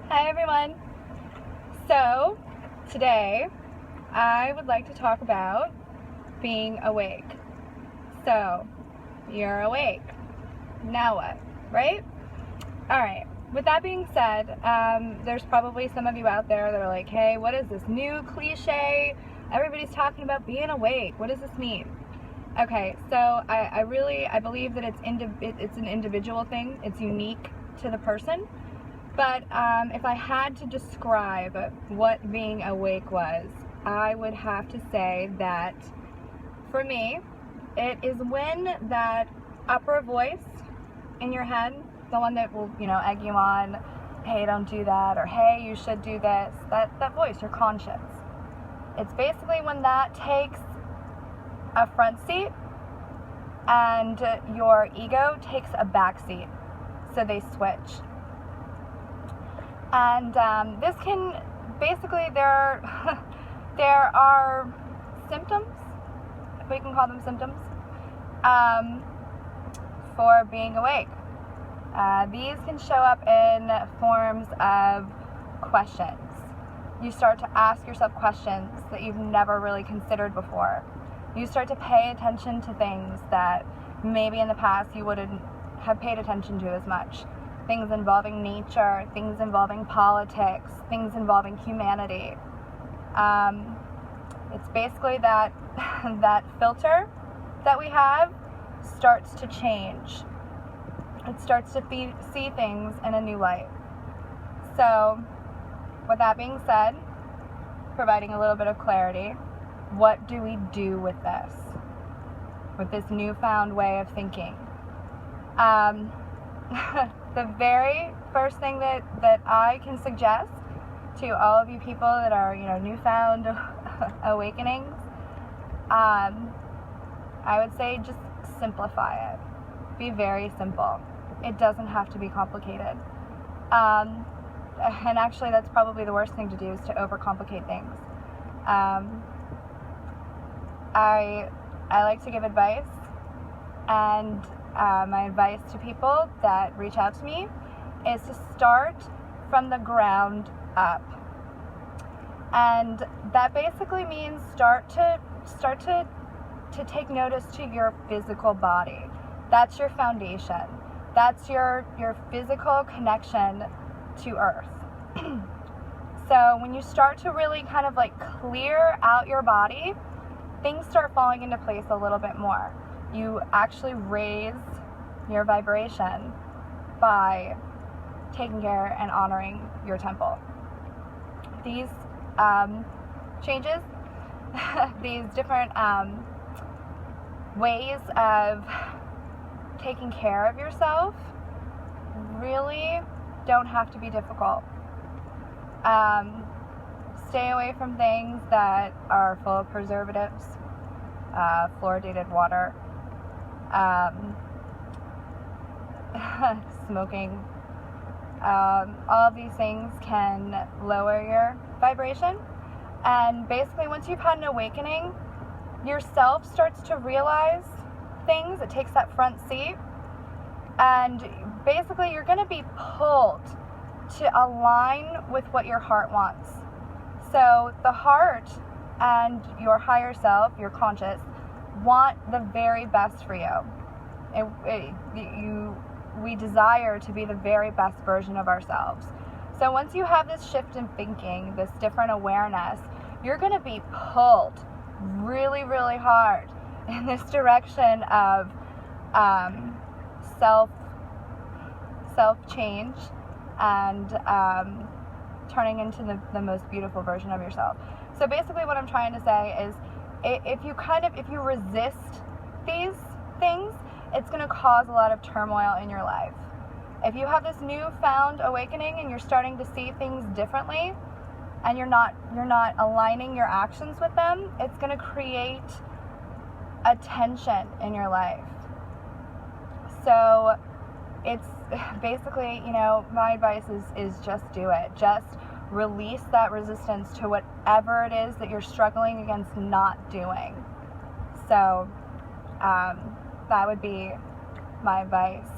Hi everyone. So today I would like to talk about being awake. So you're awake. Now what? Right? Alright. With that being said, there's probably some of you out there that are like, hey, what is this new cliche? Everybody's talking about being awake. What does this mean? Okay, so I believe that it's an individual thing. It's unique to the person. But if I had to describe what being awake was, I would have to say that for me, it is when that upper voice in your head, the one that will, egg you on, hey, don't do that, or hey, you should do this, that voice, your conscience. It's basically when that takes a front seat and your ego takes a back seat. So they switch. And this can basically, there are symptoms, if we can call them symptoms, for being awake. These can show up in forms of questions. You start to ask yourself questions that you've never really considered before. You start to pay attention to things that maybe in the past you wouldn't have paid attention to as much. Things involving nature, things involving politics, things involving humanity. It's basically that that filter that we have starts to change. It starts to see things in a new light. So, with that being said, providing a little bit of clarity, what do we do with this newfound way of thinking? The very first thing that I can suggest to all of you people that are, newfound awakenings, I would say just simplify it. Be very simple. It doesn't have to be complicated. And actually, that's probably the worst thing to do, is to overcomplicate things. I like to give advice, and my advice to people that reach out to me is to start from the ground up. And that basically means start to take notice to your physical body. That's your foundation. That's your physical connection to Earth. So when you start to really kind of like clear out your body, things start falling into place a little bit more. You actually raise your vibration by taking care and honoring your temple. These changes, these different ways of taking care of yourself really don't have to be difficult. Stay away from things that are full of preservatives, fluoridated water, smoking. All of these things can lower your vibration. And basically, once you've had an awakening, yourself starts to realize things. It takes that front seat. And basically, you're going to be pulled to align with what your heart wants. So the heart and your higher self, your conscious, want the very best for you. We desire to be the very best version of ourselves. So once you have this shift in thinking, this different awareness, you're going to be pulled really, really hard in this direction of self-change and turning into the most beautiful version of yourself. So basically what I'm trying to say is, if you resist these things, it's going to cause a lot of turmoil in your life. If you have this newfound awakening and you're starting to see things differently, and you're not aligning your actions with them, it's going to create a tension in your life. So it's basically, my advice is just do it. Just release that resistance to whatever it is that you're struggling against not doing. So that would be my advice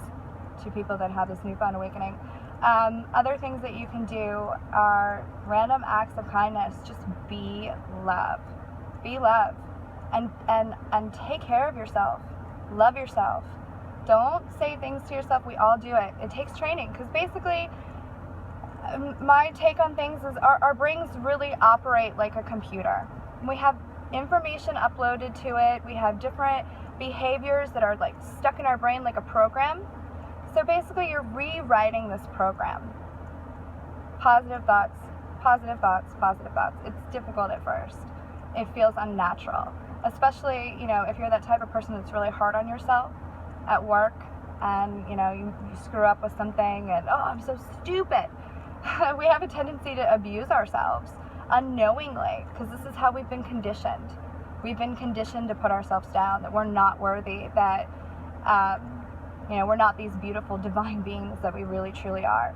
to people that have this newfound awakening. Other things that you can do are random acts of kindness. Just be love. Be love. And take care of yourself. Love yourself. Don't say things to yourself. We all do it. It takes training, because basically my take on things is our brains really operate like a computer. We have information uploaded to it. We have different behaviors that are like stuck in our brain like a program. So basically you're rewriting this program. Positive thoughts, positive thoughts, positive thoughts. It's difficult at first. It feels unnatural, especially, if you're that type of person that's really hard on yourself at work, and you screw up with something and, oh, I'm so stupid. We have a tendency to abuse ourselves unknowingly, because this is how we've been conditioned. We've been conditioned to put ourselves down, that we're not worthy, that we're not these beautiful divine beings that we really truly are.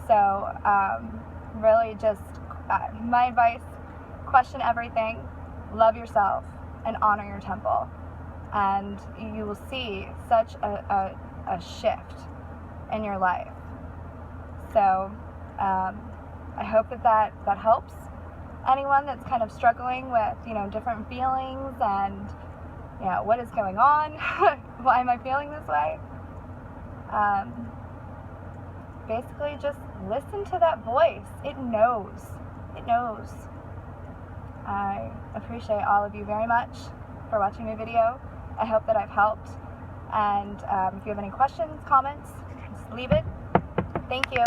So really just my advice, question everything, love yourself, and honor your temple, and you will see such a shift in your life. So I hope that helps anyone that's kind of struggling with different feelings and what is going on. Why am I feeling this way? Basically just listen to that voice. It knows. I appreciate all of you very much for watching my video. I hope that I've helped, and if you have any questions, comments, just leave it. Thank you.